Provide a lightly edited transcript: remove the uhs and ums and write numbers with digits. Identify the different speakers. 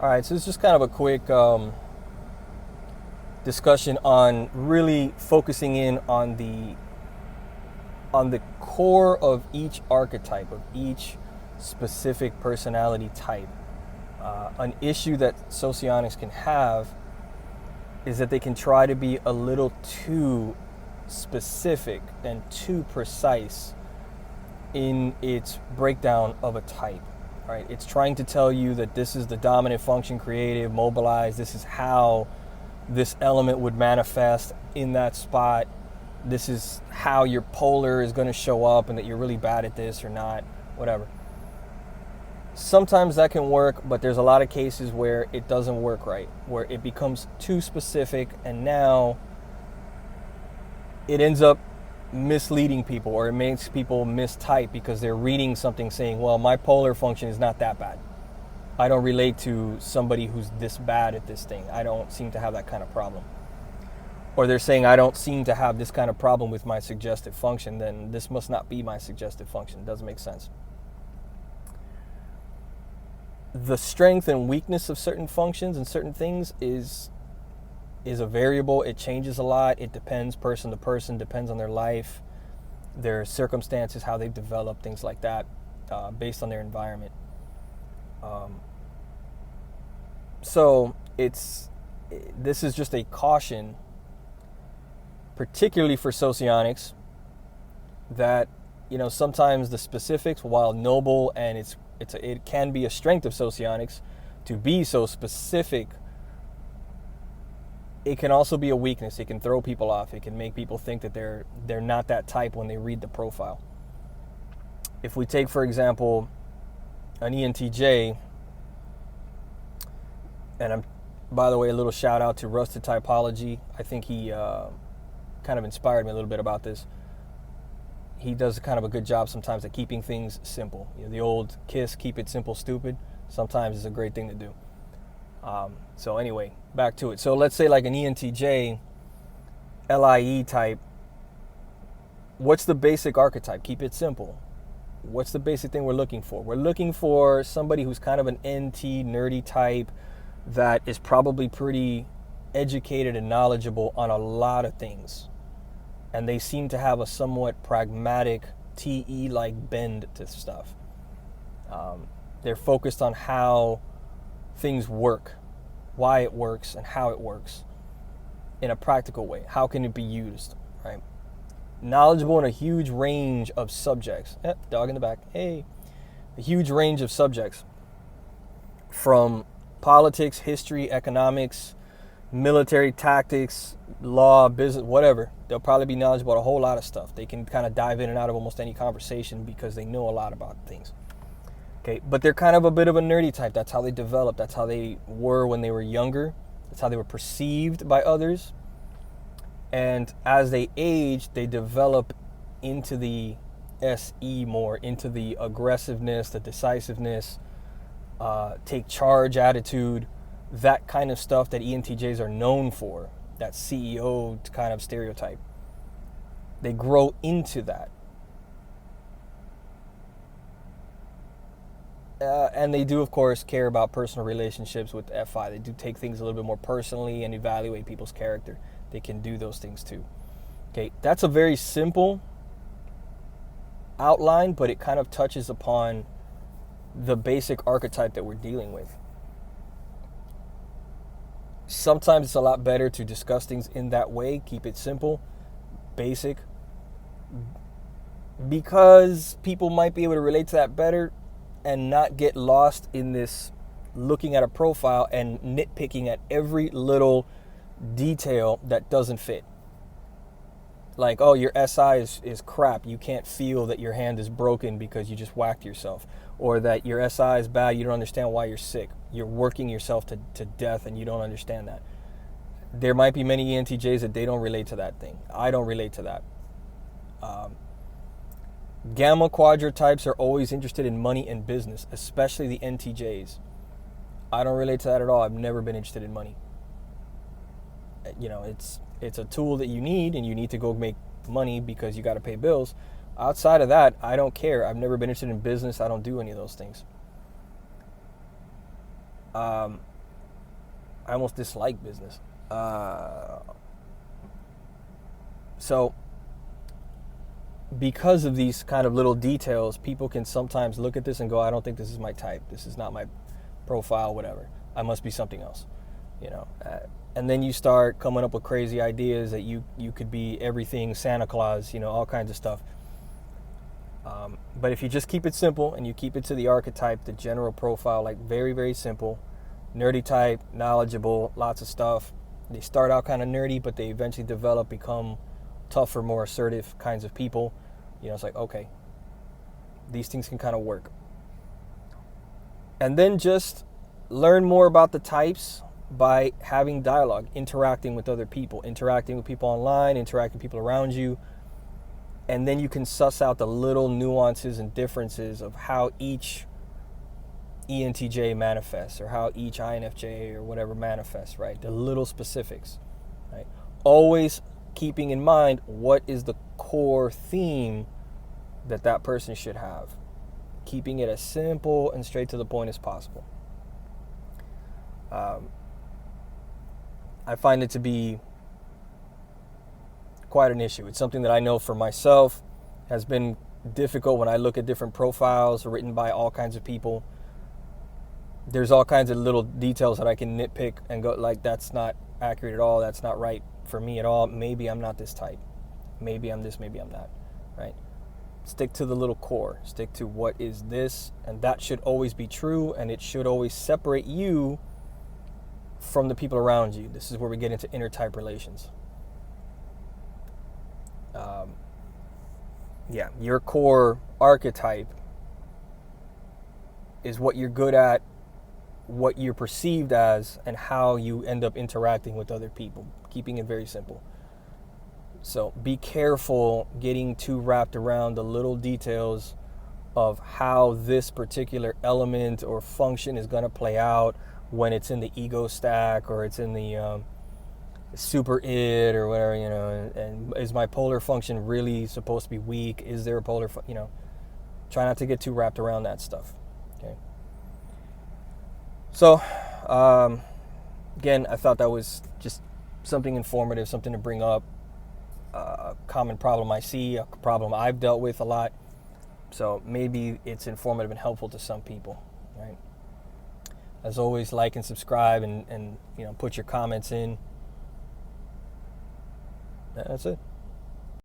Speaker 1: All right, so it's just kind of a quick discussion on really focusing in on the core of each archetype, of each specific personality type. An issue that socionics can have is that they can try to be a little too specific and too precise in its breakdown of a type. Right? It's trying to tell you that this is the dominant function, creative, mobilize. This is how this element would manifest in that spot. This is how your polar is going to show up, and that you're really bad at this or not, whatever. Sometimes that can work, but there's a lot of cases where it doesn't work right, where it becomes too specific, and now it ends up misleading people, or it makes people mistype because they're reading something saying, well, my polar function is not that bad. I don't relate to somebody who's this bad at this thing. I don't seem to have that kind of problem. Or they're saying, I don't seem to have this kind of problem with my suggestive function, then this must not be my suggestive function. It doesn't make sense. The strength and weakness of certain functions and certain things is a variable. It changes a lot. It depends person to person, depends on their life, their circumstances, how they've developed, things like that, based on their environment. So this is just a caution, particularly for socionics, that sometimes the specifics, while noble, and it can be a strength of socionics to be so specific, it can also be a weakness. It can throw people off. It can make people think that they're not that type when they read the profile. If we take, for example, an ENTJ, and by the way, a little shout out to Rusted Typology. I think he kind of inspired me a little bit about this. He does kind of a good job sometimes at keeping things simple. The old KISS, keep it simple, stupid, sometimes is a great thing to do. So anyway, back to it. So let's say like an ENTJ, LIE type, what's the basic archetype? Keep it simple. What's the basic thing we're looking for? We're looking for somebody who's kind of an NT, nerdy type that is probably pretty educated and knowledgeable on a lot of things. And they seem to have a somewhat pragmatic, TE-like bend to stuff. They're focused on how things work, why it works, and how it works in a practical way. How can it be used, right? Knowledgeable in a huge range of subjects. Dog in the back. Hey. A huge range of subjects. From politics, history, economics, military tactics, law, business, whatever. They'll probably be knowledgeable about a whole lot of stuff. They can kind of dive in and out of almost any conversation because they know a lot about things. Okay, but they're kind of a bit of a nerdy type. That's how they developed. That's how they were when they were younger. That's how they were perceived by others. And as they age, they develop into the SE more, into the aggressiveness, the decisiveness, take charge attitude, that kind of stuff that ENTJs are known for, that CEO kind of stereotype. They grow into that. And they do, of course, care about personal relationships with FI. They do take things a little bit more personally and evaluate people's character. They can do those things too. Okay, that's a very simple outline, but it kind of touches upon the basic archetype that we're dealing with. Sometimes it's a lot better to discuss things in that way, keep it simple, basic, because people might be able to relate to that better and not get lost in this looking at a profile and nitpicking at every little detail that doesn't fit. Like, oh, your SI is crap. You can't feel that your hand is broken because you just whacked yourself. Or that your SI is bad. You don't understand why you're sick. You're working yourself to death and you don't understand that. There might be many ENTJs that they don't relate to that thing. I don't relate to that. Gamma quadra types are always interested in money and business, especially the NTJs. I don't relate to that at all. I've never been interested in money. It's a tool that you need, and you need to go make money because you got to pay bills. Outside of that, I don't care. I've never been interested in business. I don't do any of those things. I almost dislike business. So because of these kind of little details, people can sometimes look at this and go, I don't think this is my type. This is not my profile, whatever. I must be something else, you know. And then you start coming up with crazy ideas that you could be everything, Santa Claus, you know, all kinds of stuff. But if you just keep it simple and you keep it to the archetype, the general profile, like very, very simple, nerdy type, knowledgeable, lots of stuff. They start out kind of nerdy, but they eventually develop, become tougher, more assertive kinds of people. You know, it's like, okay, these things can kind of work. And then just learn more about the types by having dialogue, interacting with other people, interacting with people online, interacting with people around you. And then you can suss out the little nuances and differences of how each ENTJ manifests, or how each INFJ or whatever manifests, right? The little specifics, right? Always keeping in mind what is the core theme that person should have. Keeping it as simple and straight to the point as possible. I find it to be quite an issue. It's something that I know for myself has been difficult when I look at different profiles written by all kinds of people. There's all kinds of little details that I can nitpick and go like, that's not accurate at all. That's not right for me at all. Maybe I'm not this type. Maybe I'm this, maybe I'm not, right? Stick to the little core. Stick to what is this, and that should always be true, and it should always separate you from the people around you. This is where we get into inner type relations. Your core archetype is what you're good at, what you're perceived as, and how you end up interacting with other people, keeping it very simple. So be careful getting too wrapped around the little details of how this particular element or function is going to play out when it's in the ego stack, or it's in the super id or whatever, you know, and is my polar function really supposed to be weak? Is there a polar, you know, try not to get too wrapped around that stuff. Okay. So, again, I thought that was just something informative, something to bring up. A common problem I see, a problem I've dealt with a lot. So maybe it's informative and helpful to some people, right? As always, like and subscribe, and you know, put your comments in. That's it.